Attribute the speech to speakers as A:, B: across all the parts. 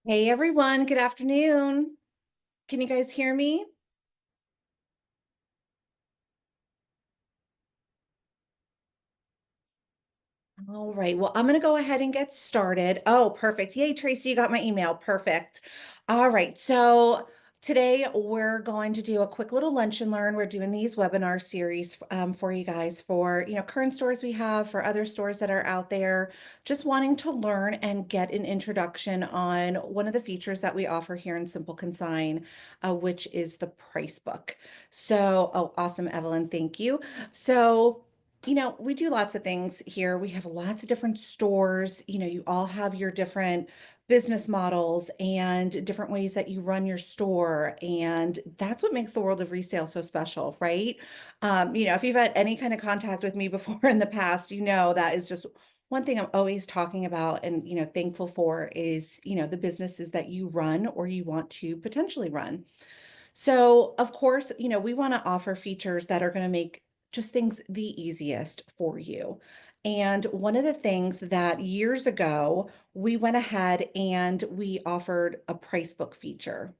A: Hey everyone, good afternoon. Can you guys hear me? All right, well, I'm going to go ahead and get started. Oh, perfect. Yay, Tracy, you got my email. Perfect. All right, so today we're going to do a quick little lunch and learn. We're doing these webinar series for you guys for, current stores we have, for other stores that are out there, just wanting to learn and get an introduction on one of the features that we offer here in Simple Consign, which is the price book. So, oh, awesome, Evelyn, thank you. So, we do lots of things here. We have lots of different stores. You all have your different business models and different ways that you run your store. And that's what makes the world of resale so special, right? If you've had any kind of contact with me before in the past, that is just one thing I'm always talking about and, thankful for is, the businesses that you run or you want to potentially run. So, of course, we want to offer features that are going to make just things the easiest for you. And one of the things that years ago, we went ahead and we offered a price book feature.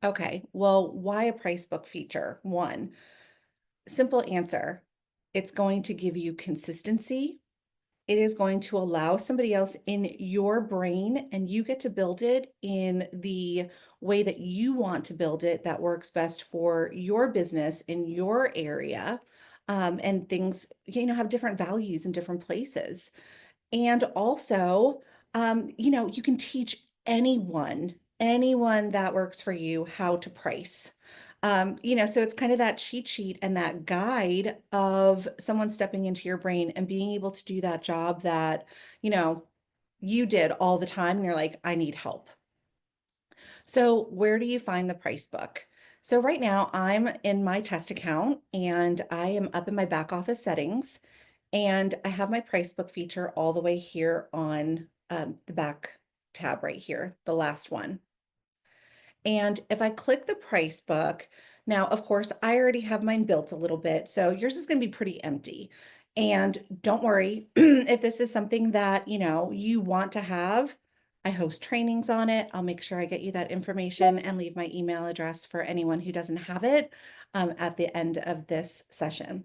A: Okay, well, why a price book feature? One, simple answer. It's going to give you consistency. It is going to allow somebody else in your brain, and you get to build it in the way that you want to build it that works best for your business in your area. And things, have different values in different places. And also, you can teach anyone that works for you how to price. So it's kind of that cheat sheet and that guide of someone stepping into your brain and being able to do that job that, you know, you did all the time. And you're like, I need help. So where do you find the price book? So right now I'm in my test account and I am up in my back office settings. And I have my price book feature all the way here on the back tab right here, the last one. And if I click the price book, now, of course, I already have mine built a little bit, so yours is going to be pretty empty. And don't worry, if this is something that, you want to have, I host trainings on it. I'll make sure I get you that information and leave my email address for anyone who doesn't have it at the end of this session.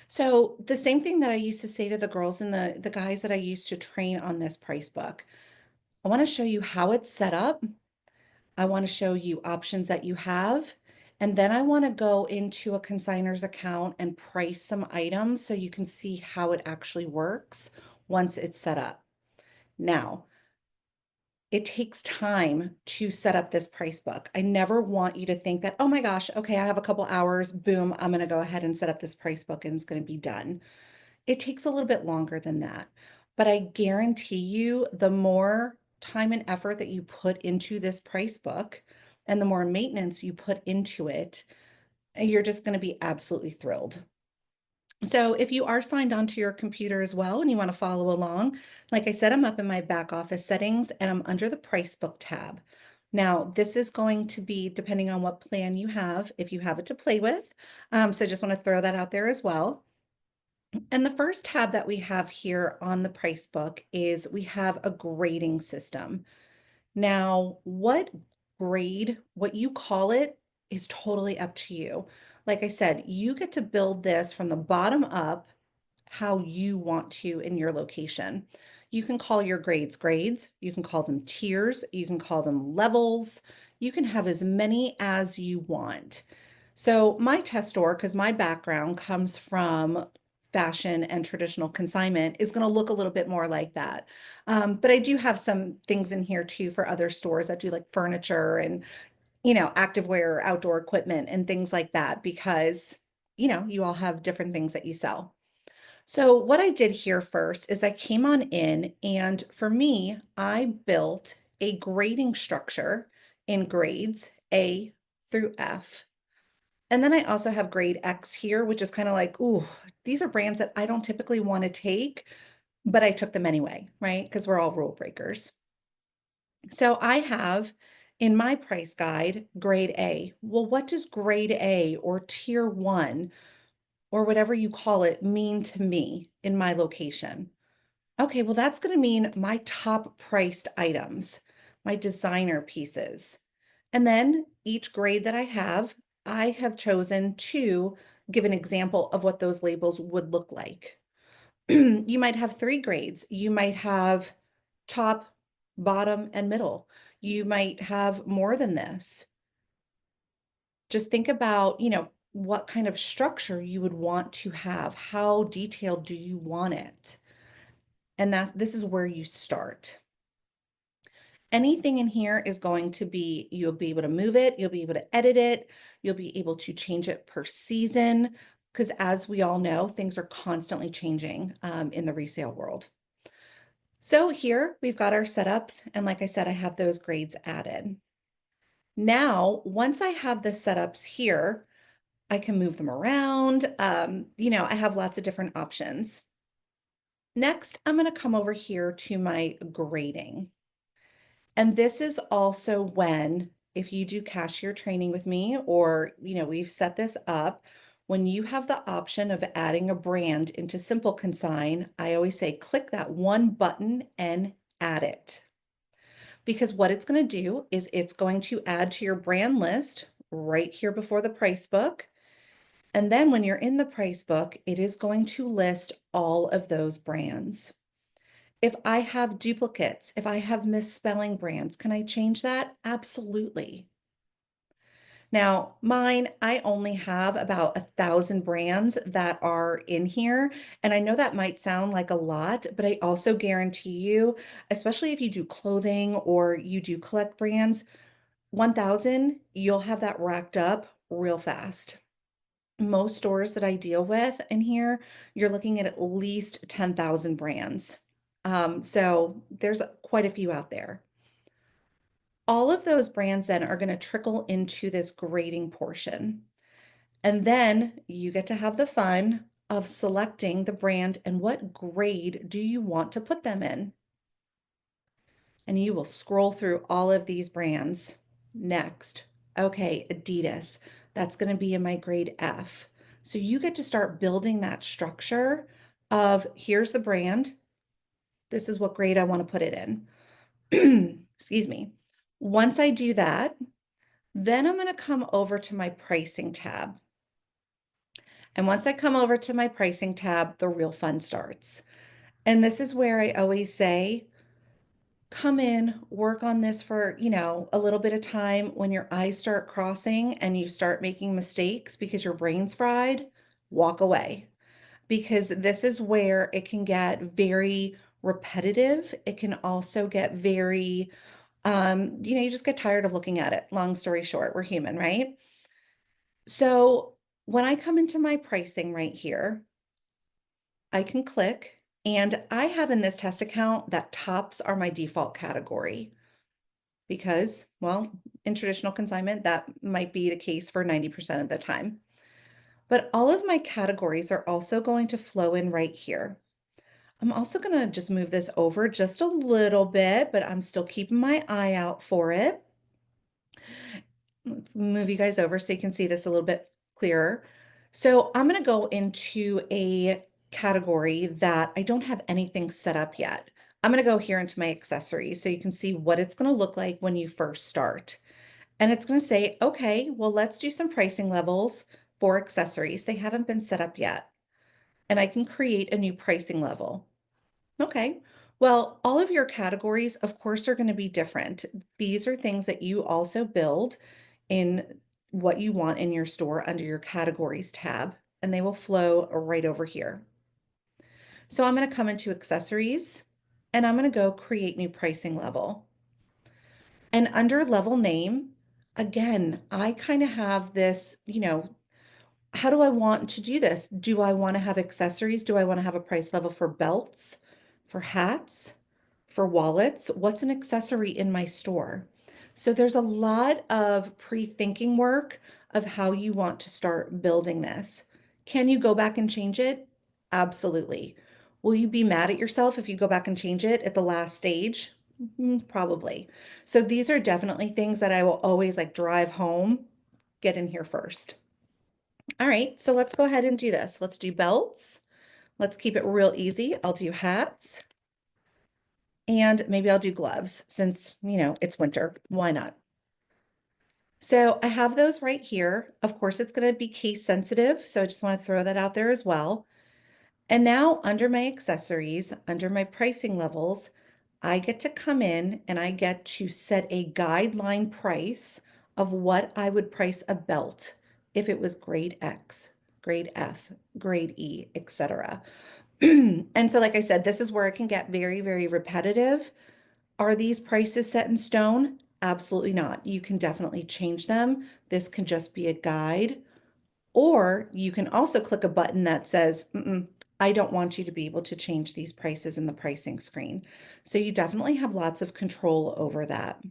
A: So the same thing that I used to say to the girls and the guys that I used to train on this price book, I want to show you how it's set up. I want to show you options that you have. And then I want to go into a consignor's account and price some items so you can see how it actually works once it's set up. Now, it takes time to set up this price book. I never want you to think that, oh my gosh, okay, I have a couple hours, boom, I'm going to go ahead and set up this price book and it's going to be done. It takes a little bit longer than that, but I guarantee you the more time and effort that you put into this price book and the more maintenance you put into it, you're just going to be absolutely thrilled. So if you are signed onto your computer as well and you want to follow along, like I said, I'm up in my back office settings and I'm under the price book tab. Now, this is going to be depending on what plan you have, if you have it to play with. So I just want to throw that out there as well. And the first tab that we have here on the price book is we have a grading system. Now, what you call it is totally up to you. Like I said, you get to build this from the bottom up how you want to in your location. You can call your grades grades, you can call them tiers, you can call them levels, you can have as many as you want. So my test store, because my background comes from fashion and traditional consignment, is going to look a little bit more like that. But I do have some things in here too for other stores that do like furniture and, activewear, outdoor equipment and things like that, because, you all have different things that you sell. So what I did here first is I came on in and for me, I built a grading structure in grades A through F. And then I also have grade X here, which is kind of like, ooh, these are brands that I don't typically want to take, but I took them anyway, right? Because we're all rule breakers. So I have in my price guide, grade A. Well, what does grade A or tier one or whatever you call it mean to me in my location? Okay, well, that's going to mean my top priced items. my designer pieces. And then each grade that I have chosen to give an example of what those labels would look like. You might have 3 grades. You might have top, bottom, and middle. You might have more than this. Just think about, what kind of structure you would want to have. How detailed do you want it? And this is where you start. Anything in here is going to be, you'll be able to move it, you'll be able to edit it, you'll be able to change it per season, because as we all know, things are constantly changing in the resale world. So here we've got our setups, and like I said, I have those grades added. Now, once I have the setups here, I can move them around. I have lots of different options. Next, I'm going to come over here to my grading. And this is also when, if you do cashier training with me, or, we've set this up, when you have the option of adding a brand into SimpleConsign, I always say, click that one button and add it. Because what it's going to do is it's going to add to your brand list right here before the price book. And then when you're in the price book, it is going to list all of those brands. If I have duplicates, if I have misspelling brands, can I change that? Absolutely. Now, mine, I only have about 1,000 brands that are in here. And I know that might sound like a lot, but I also guarantee you, especially if you do clothing or you do collect brands, 1,000, you'll have that racked up real fast. Most stores that I deal with in here, you're looking at least 10,000 brands. So there's quite a few out there. All of those brands then are going to trickle into this grading portion. And then you get to have the fun of selecting the brand and what grade do you want to put them in. And you will scroll through all of these brands. Next, okay, Adidas, that's going to be in my grade F. So you get to start building that structure of here's the brand. This is what grade I want to put it in. Excuse me. Once I do that, then I'm going to come over to my pricing tab. And once I come over to my pricing tab, the real fun starts. And this is where I always say, come in, work on this for, a little bit of time. When your eyes start crossing and you start making mistakes because your brain's fried, walk away. Because this is where it can get very repetitive. It can also get very, you just get tired of looking at it. Long story short, we're human, right? So when I come into my pricing right here, I can click, and I have in this test account that tops are my default category because, well, in traditional consignment, that might be the case for 90% of the time. But all of my categories are also going to flow in right here. I'm also going to just move this over just a little bit, but I'm still keeping my eye out for it. Let's move you guys over so you can see this a little bit clearer. So I'm going to go into a category that I don't have anything set up yet. I'm going to go here into my accessories so you can see what it's going to look like when you first start. And it's going to say, okay, well, let's do some pricing levels for accessories. They haven't been set up yet. And I can create a new pricing level. Okay. Well, all of your categories, of course, are going to be different. These are things that you also build in what you want in your store under your categories tab, and they will flow right over here. So I'm going to come into accessories and I'm going to go create new pricing level. And under level name, again, I kind of have this, how do I want to do this? Do I want to have accessories? Do I want to have a price level for belts, for hats, for wallets? What's an accessory in my store? So there's a lot of pre-thinking work of how you want to start building this. Can you go back and change it? Absolutely. Will you be mad at yourself if you go back and change it at the last stage? Probably. So these are definitely things that I will always like drive home, get in here first. All right, so let's go ahead and do this. Let's do belts. Let's keep it real easy. I'll do hats. and maybe I'll do gloves since, it's winter. Why not? So I have those right here. Of course, it's going to be case sensitive, so I just want to throw that out there as well. And now under my accessories, under my pricing levels, I get to come in and I get to set a guideline price of what I would price a belt if it was grade X, grade F, grade E, etc. And so, like I said, this is where it can get very, very repetitive. Are these prices set in stone? Absolutely not. You can definitely change them. This can just be a guide. Or you can also click a button that says, I don't want you to be able to change these prices in the pricing screen. So you definitely have lots of control over that.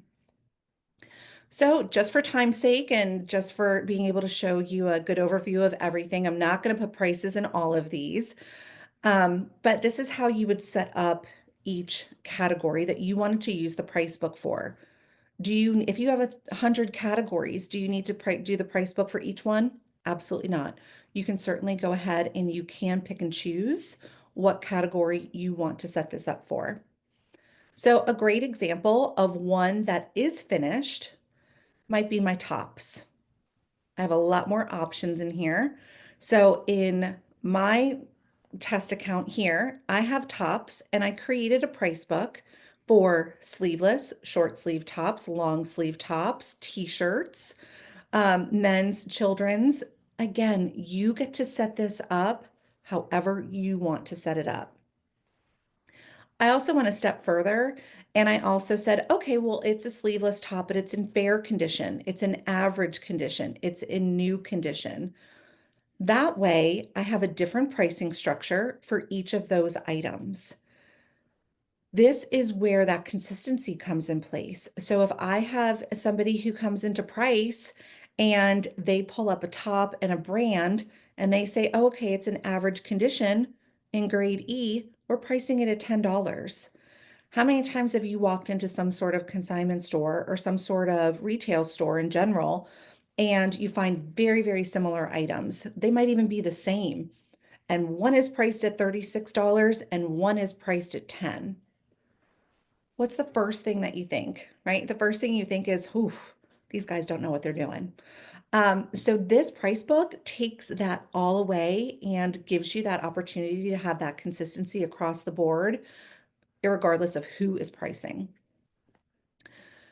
A: So just for time's sake and just for being able to show you a good overview of everything, I'm not going to put prices in all of these. But this is how you would set up each category that you wanted to use the price book for. If you have 100 categories, do you need to do the price book for each one? Absolutely not. You can certainly go ahead and you can pick and choose what category you want to set this up for. So a great example of one that is finished might be my tops. I have a lot more options in here. So in my test account here, I have tops and I created a price book for sleeveless, short sleeve tops, long sleeve tops, t-shirts, men's, children's. Again, you get to set this up however you want to set it up. I also went a step further and I also said, okay, well, it's a sleeveless top, but it's in fair condition. It's in average condition. It's in new condition. That way, I have a different pricing structure for each of those items. This is where that consistency comes in place. So if I have somebody who comes into price and they pull up a top and a brand and they say, oh, okay, it's an average condition in grade E, we're pricing it at $10. How many times have you walked into some sort of consignment store or some sort of retail store in general, and you find very, very similar items? They might even be the same. And one is priced at $36 and one is priced at 10. What's the first thing that you think, right? The first thing you think is, oof, these guys don't know what they're doing. So this price book takes that all away and gives you that opportunity to have that consistency across the board, regardless of who is pricing.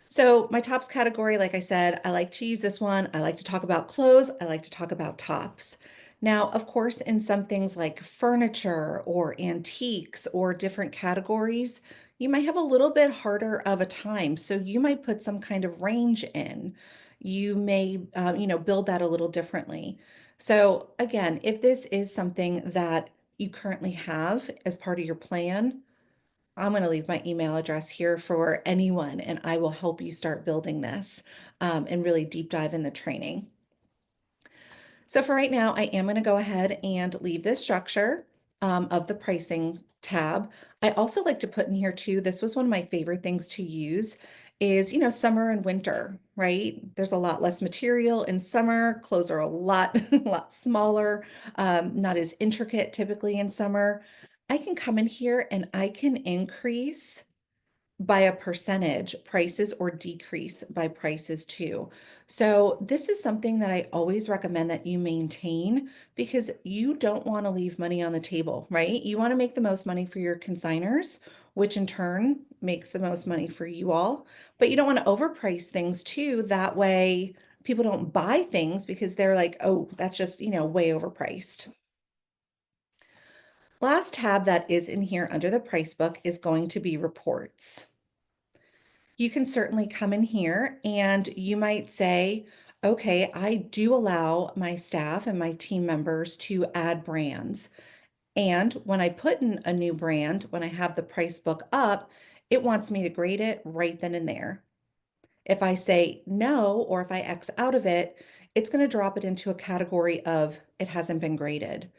A: So my tops category, like I said, I like to use this one. I like to talk about clothes. I like to talk about tops. Now, of course, in some things like furniture or antiques or different categories, you might have a little bit harder of a time. So you might put some kind of range in. You may, build that a little differently. So again, if this is something that you currently have as part of your plan, I'm going to leave my email address here for anyone, and I will help you start building this and really deep dive in the training. So for right now, I am going to go ahead and leave this structure of the pricing tab. I also like to put in here too, this was one of my favorite things to use is, summer and winter, right? There's a lot less material in summer. Clothes are a lot, a lot smaller, not as intricate typically in summer. I can come in here and I can increase by a percentage prices or decrease by prices too. So this is something that I always recommend that you maintain because you don't want to leave money on the table, right? You want to make the most money for your consigners, which in turn makes the most money for you all, but you don't want to overprice things too. That way people don't buy things because they're like, oh, that's just, way overpriced. Last tab that is in here under the price book is going to be reports. You can certainly come in here and you might say, okay, I do allow my staff and my team members to add brands. And when I put in a new brand, when I have the price book up, it wants me to grade it right then and there. If I say no, or if I X out of it, it's going to drop it into a category of it hasn't been graded.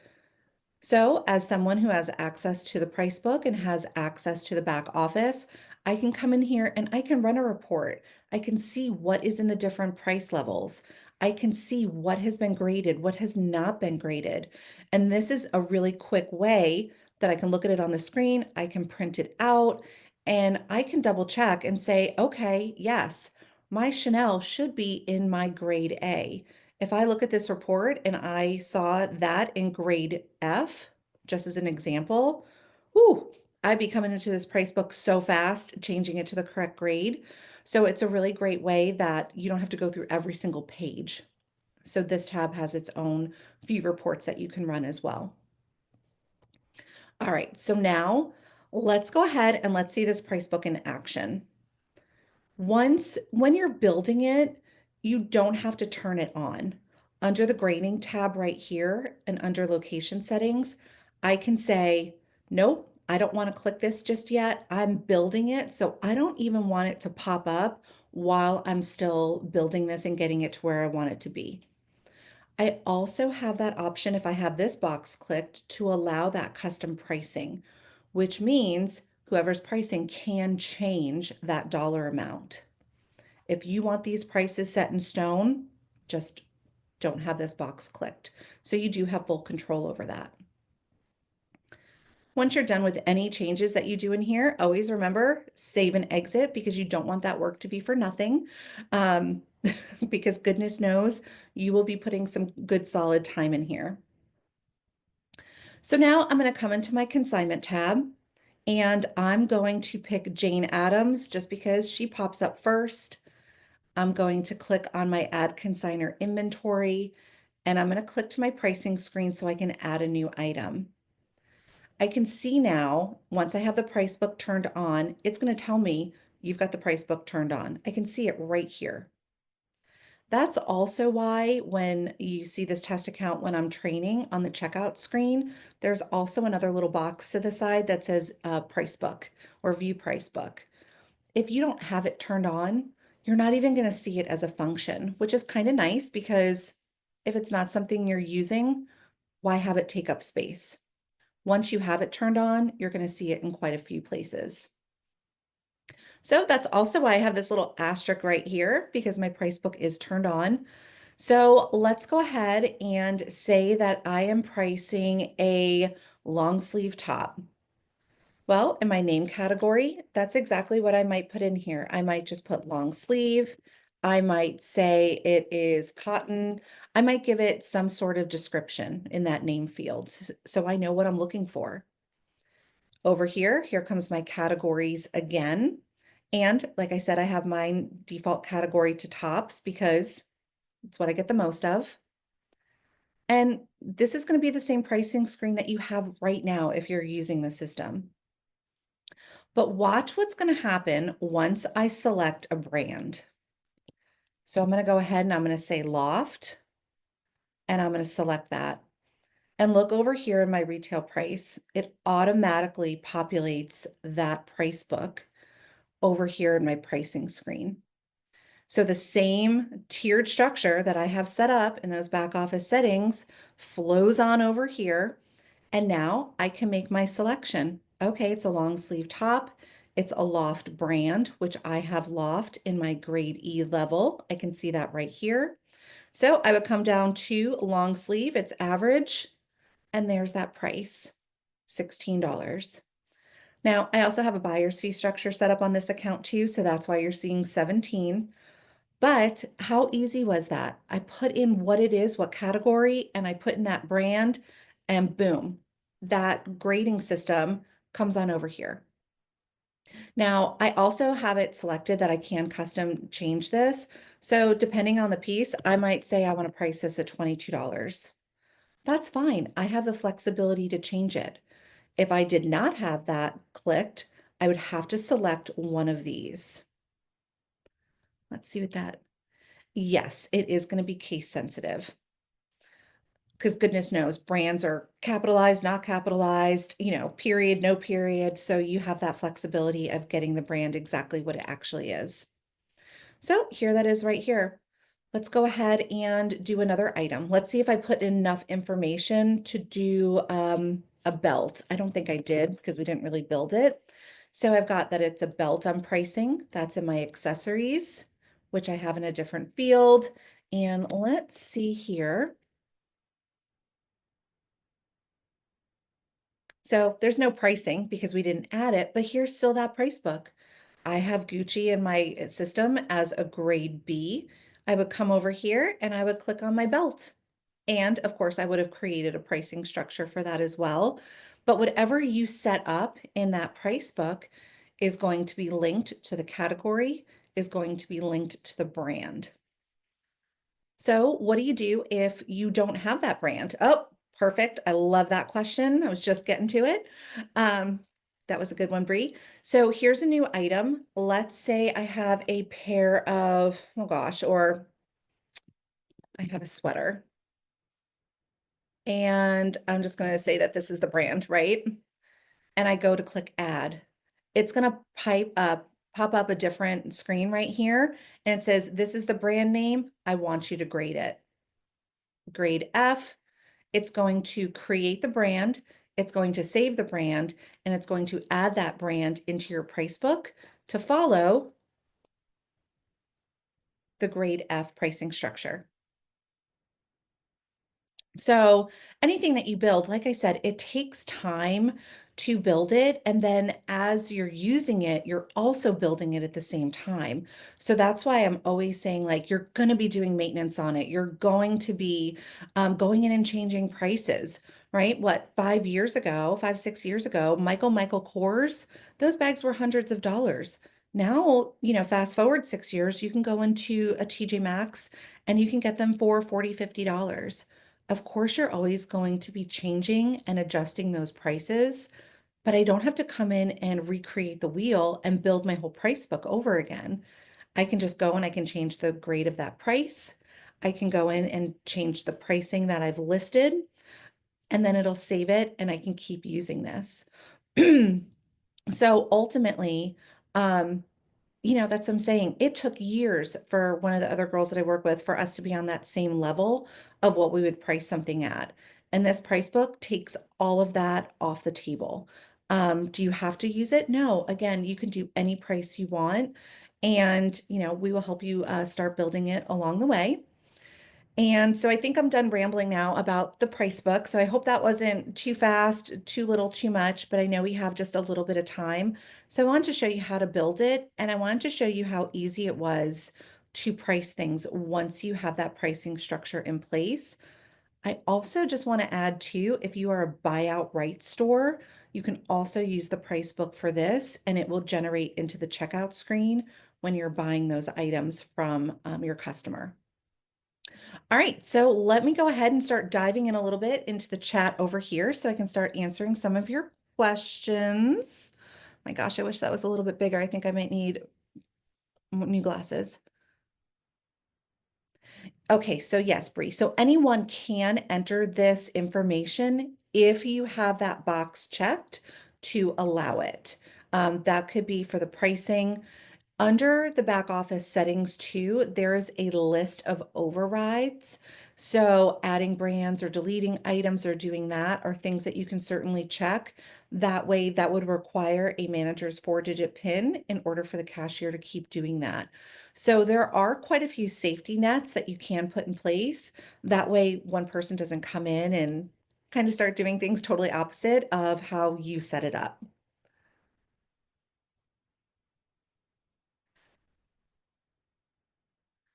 A: So, as someone who has access to the price book and has access to the back office, I can come in here and I can run a report. I can see what is in the different price levels. I can see what has been graded, what has not been graded. And this is a really quick way that I can look at it on the screen. I can print it out And I can double check and say, okay, yes, my Chanel should be in my grade A. If I look at this report and I saw that in grade F, just as an example, whoo, I'd be coming into this price book so fast, changing it to the correct grade. So it's a really great way that you don't have to go through every single page. So this tab has its own few reports that you can run as well. All right, so now let's go ahead and let's see this price book in action. When you're building it, you don't have to turn it on. Under the grading tab right here and under location settings, I can say, nope, I don't want to click this just yet. I'm building it, so I don't even want it to pop up while I'm still building this and getting it to where I want it to be. I also have that option if I have this box clicked to allow that custom pricing, which means whoever's pricing can change that dollar amount. If you want these prices set in stone, just don't have this box clicked. So you do have full control over that. Once you're done with any changes that you do in here, always remember, save and exit because you don't want that work to be for nothing. Because goodness knows you will be putting some good solid time in here. So now I'm going to come into my consignment tab and I'm going to pick Jane Addams just because she pops up first. I'm going to click on my add consigner inventory and I'm going to click to my pricing screen so I can add a new item. I can see now, once I have the price book turned on, it's going to tell me you've got the price book turned on. I can see it right here. That's also why when you see this test account when I'm training on the checkout screen, there's also another little box to the side that says price book or view price book. If you don't have it turned on, you're not even going to see it as a function, which is kind of nice because if it's not something you're using, why have it take up space? Once you have it turned on, you're going to see it in quite a few places. So that's also why I have this little asterisk right here because my price book is turned on. So let's go ahead and say that I am pricing a long sleeve top. Well, in my name category, that's exactly what I might put in here. I might just put long sleeve. I might say it is cotton. I might give it some sort of description in that name field so I know what I'm looking for. Over here comes my categories again. And like I said, I have my default category to tops because it's what I get the most of. And this is going to be the same pricing screen that you have right now if you're using the system. But watch what's going to happen once I select a brand. So I'm going to go ahead and I'm going to say Loft, and I'm going to select that. And look over here in my retail price. It automatically populates that price book over here in my pricing screen. So the same tiered structure that I have set up in those back office settings flows on over here. And now I can make my selection. Okay, it's a long sleeve top. It's a Loft brand, which I have Loft in my grade E level. I can see that right here. So I would come down to long sleeve, it's average, and there's that price, $16. Now, I also have a buyer's fee structure set up on this account too, so that's why you're seeing 17. But how easy was that? I put in what it is, what category, and I put in that brand, and boom, that grading system comes on over here. Now, I also have it selected that I can custom change this. So depending on the piece, I might say I want to price this at $22. That's fine. I have the flexibility to change it. If I did not have that clicked, I would have to select one of these. Let's see what that, yes, it is going to be case sensitive. Because goodness knows brands are capitalized, not capitalized, period, no period. So you have that flexibility of getting the brand exactly what it actually is. So here that is right here. Let's go ahead and do another item. Let's see if I put enough information to do a belt. I don't think I did because we didn't really build it. So I've got that it's a belt I'm pricing. That's in my accessories, which I have in a different field. And let's see here. So there's no pricing because we didn't add it, but here's still that price book. I have Gucci in my system as a grade B. I would come over here and I would click on my belt. And of course, I would have created a pricing structure for that as well. But whatever you set up in that price book is going to be linked to the category, is going to be linked to the brand. So what do you do if you don't have that brand? Oh, perfect. I love that question. I was just getting to it. Um, that was a good one, Bree. So here's a new item. Let's say I have a pair of, oh gosh, or I have a sweater. And I'm just going to say that this is the brand, right? And I go to click add. It's going to pop up a different screen right here. And it says, this is the brand name. I want you to grade it. Grade F. It's going to create the brand. It's going to save the brand, and it's going to add that brand into your price book to follow the grade F pricing structure. So anything that you build, like I said, it takes time to build it. And then as you're using it, you're also building it at the same time. So that's why I'm always saying, like, you're going to be doing maintenance on it. You're going to be going in and changing prices, right? What, 5 years ago, 5, 6 years ago, Michael Kors, those bags were hundreds of dollars. Now, fast forward 6 years, you can go into a TJ Maxx and you can get them for $40, $50. Of course, you're always going to be changing and adjusting those prices, but I don't have to come in and recreate the wheel and build my whole price book over again. I can just go and I can change the grade of that price. I can go in and change the pricing that I've listed, and then it'll save it and I can keep using this. So ultimately, um, that's what I'm saying. It took years for one of the other girls that I work with for us to be on that same level of what we would price something at. And this price book takes all of that off the table. Do you have to use it? No. Again, you can do any price you want. And, we will help you start building it along the way. And so I think I'm done rambling now about the price book. So I hope that wasn't too fast, too little, too much, but I know we have just a little bit of time. So I wanted to show you how to build it, and I wanted to show you how easy it was to price things once you have that pricing structure in place. I also just want to add too, if you are a buyout rights store, you can also use the price book for this, and it will generate into the checkout screen when you're buying those items from your customer. All right, so let me go ahead and start diving in a little bit into the chat over here so I can start answering some of your questions. My gosh, I wish that was a little bit bigger. I think I might need new glasses. Okay, so yes, Bree. So anyone can enter this information if you have that box checked to allow it. That could be for the pricing. Under the back office settings too, there is a list of overrides. So adding brands or deleting items or doing that are things that you can certainly check. That way, that would require a manager's 4-digit PIN in order for the cashier to keep doing that. So there are quite a few safety nets that you can put in place. That way, one person doesn't come in and kind of start doing things totally opposite of how you set it up.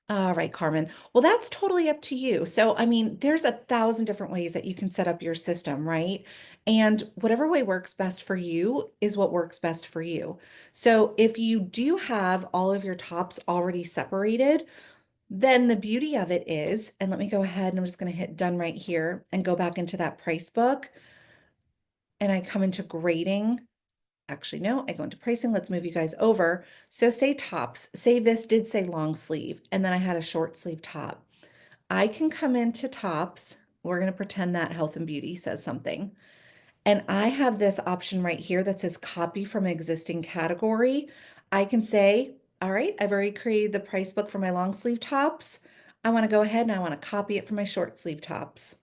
A: All right, Carmen. Well, that's totally up to you. So, I mean, there's 1,000 different ways that you can set up your system, right? And whatever way works best for you is what works best for you. So, if you do have all of your tops already separated, then the beauty of it is, and let me go ahead and I'm just going to hit done right here and go back into that price book. And I come into grading. Actually, no, I go into pricing. Let's move you guys over. So say tops, say this did say long sleeve, and then I had a short sleeve top. I can come into tops. We're going to pretend that health and beauty says something. And I have this option right here that says copy from existing category. I can say, all right, I've already created the price book for my long sleeve tops. I want to go ahead and I want to copy it for my short sleeve tops.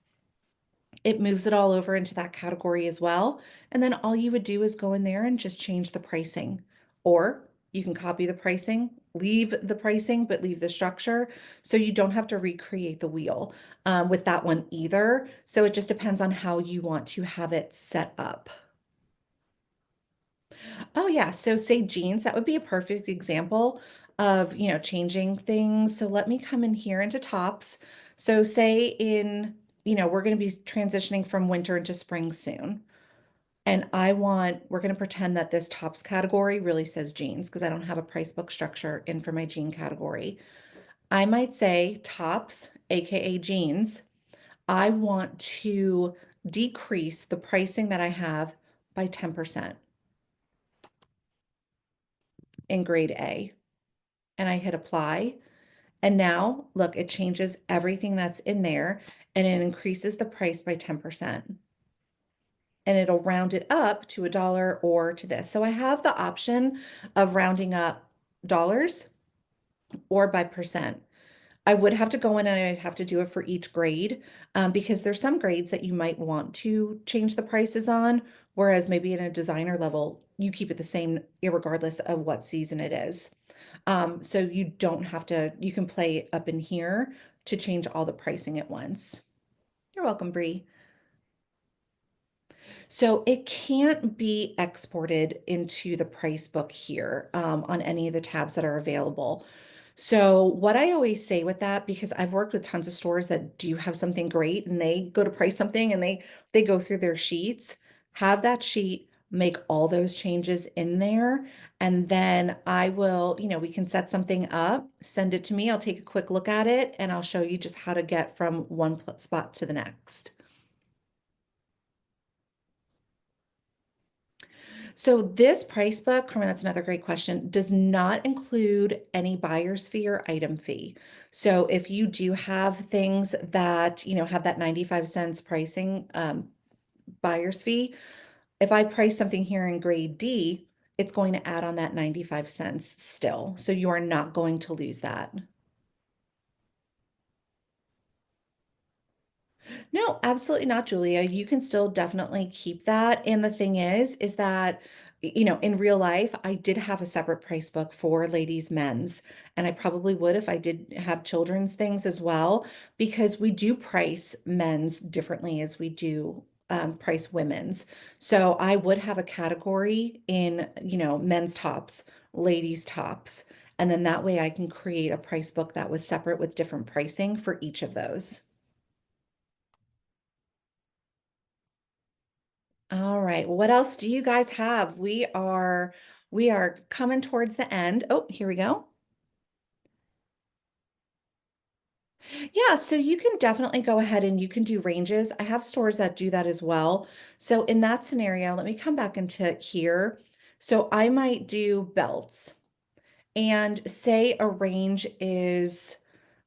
A: It moves it all over into that category as well. And then all you would do is go in there and just change the pricing. Or you can copy the pricing, leave the pricing, but leave the structure. So you don't have to recreate the wheel with that one either. So it just depends on how you want to have it set up. Oh yeah, so say jeans, that would be a perfect example of, changing things. So let me come in here into tops. So say we're going to be transitioning from winter into spring soon. And we're going to pretend that this tops category really says jeans because I don't have a price book structure in for my jean category. I might say tops, AKA jeans. I want to decrease the pricing that I have by 10% in grade A. And I hit apply. And now, look, it changes everything that's in there and it increases the price by 10%. And it'll round it up to a dollar or to this. So I have the option of rounding up dollars or by percent. I would have to go in and I'd have to do it for each grade because there's some grades that you might want to change the prices on, whereas maybe in a designer level, you keep it the same regardless of what season it is. So you don't have to, you can play up in here to change all the pricing at once. You're welcome, Bree. So it can't be exported into the price book here on any of the tabs that are available. So what I always say with that, because I've worked with tons of stores that do have something great and they go to price something and they go through their sheets, have that sheet, make all those changes in there, and then we can set something up, send it to me. I'll take a quick look at it and I'll show you just how to get from one spot to the next. So this price book, Carmen, that's another great question, does not include any buyer's fee or item fee. So if you do have things that, have that 95 cents pricing buyer's fee, if I price something here in grade D, it's going to add on that 95 cents still. So you are not going to lose that. No, absolutely not, Julia. You can still definitely keep that. And the thing is that, in real life, I did have a separate price book for ladies' men's, and I probably would if I did have children's things as well, because we do price men's differently as we do price women's. So I would have a category in, men's tops, ladies' tops, and then that way I can create a price book that was separate with different pricing for each of those. All right. What else do you guys have? We are coming towards the end. Oh, here we go. Yeah, so you can definitely go ahead and you can do ranges. I have stores that do that as well. So in that scenario, let me come back into here. So I might do belts and say a range is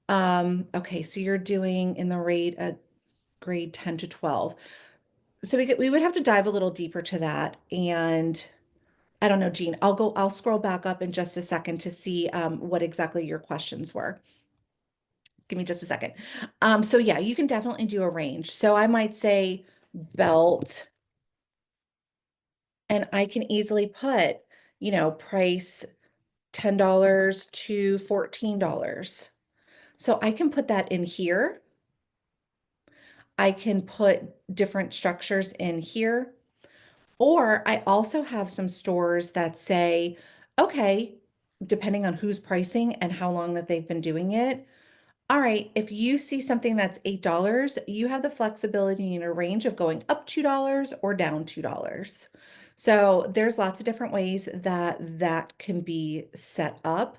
A: okay, so you're doing in the rate at grade 10 to 12. So we would have to dive a little deeper to that and I don't know, Jean. I'll scroll back up in just a second to see what exactly your questions were. Give me just a second. So yeah, you can definitely do a range. So I might say belt, and I can easily put, price $10 to $14. So I can put that in here. I can put different structures in here. Or I also have some stores that say, okay, depending on who's pricing and how long that they've been doing it. All right, if you see something that's $8, you have the flexibility in a range of going up $2 or down $2. So there's lots of different ways that that can be set up,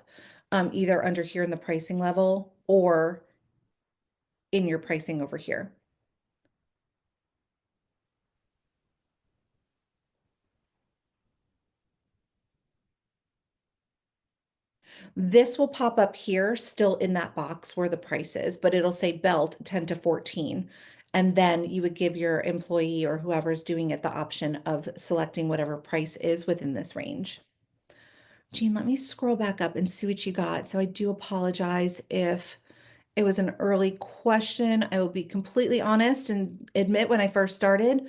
A: either under here in the pricing level or in your pricing over here. This will pop up here, still in that box where the price is, but it'll say belt 10 to 14. And then you would give your employee or whoever's doing it the option of selecting whatever price is within this range. Jean, let me scroll back up and see what you got. So I do apologize if it was an early question. I will be completely honest and admit when I first started.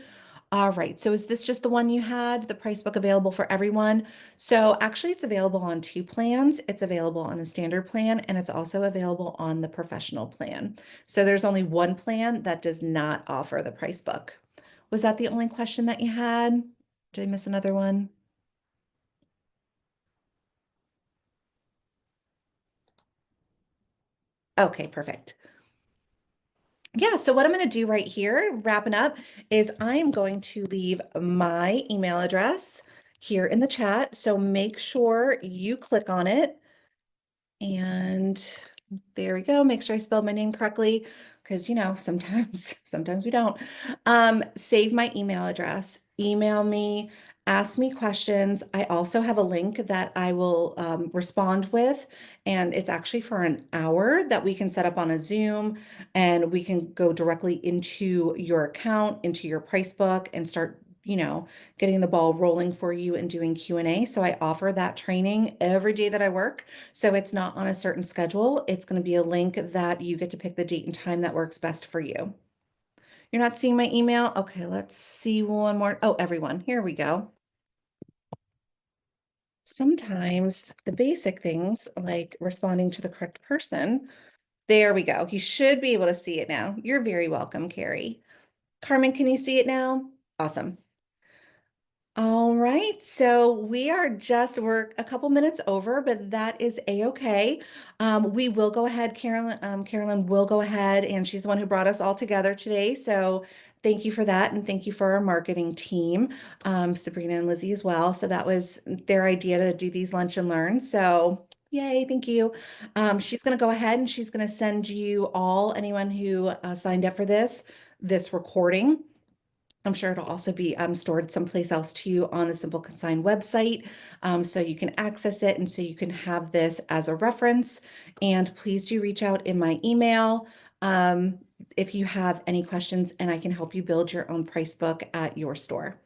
A: All right, so is this just the one you had, the price book available for everyone? So actually it's available on two plans. It's available on the standard plan and it's also available on the professional plan. So there's only one plan that does not offer the price book. Was that the only question that you had? Did I miss another one? Okay, perfect. Yeah, so what I'm going to do right here, wrapping up, is I'm going to leave my email address here in the chat. So make sure you click on it. And there we go. Make sure I spelled my name correctly because, sometimes, sometimes we don't. Save my email address, email me, ask me questions. I also have a link that I will respond with, and it's actually for an hour that we can set up on a Zoom, and we can go directly into your account, into your price book, and start, getting the ball rolling for you and doing Q&A. So I offer that training every day that I work. So it's not on a certain schedule. It's going to be a link that you get to pick the date and time that works best for you. You're not seeing my email? Okay, let's see one more. Oh, everyone, here we go. Sometimes the basic things like responding to the correct person. There we go. You should be able to see it now. You're very welcome, Carrie. Carmen, can you see it now? Awesome. All right, so we're a couple minutes over, but that is a-okay. We will go ahead, Carolyn will go ahead, and she's the one who brought us all together today. So thank you for that, and thank you for our marketing team, Sabrina and Lizzie as well. So that was their idea to do these lunch and learns. So yay, thank you. She's going to go ahead and she's going to send you all, anyone who signed up for this recording. I'm sure it'll also be stored someplace else too on the SimpleConsign website, so you can access it and so you can have this as a reference. And please do reach out in my email if you have any questions, and I can help you build your own price book at your store.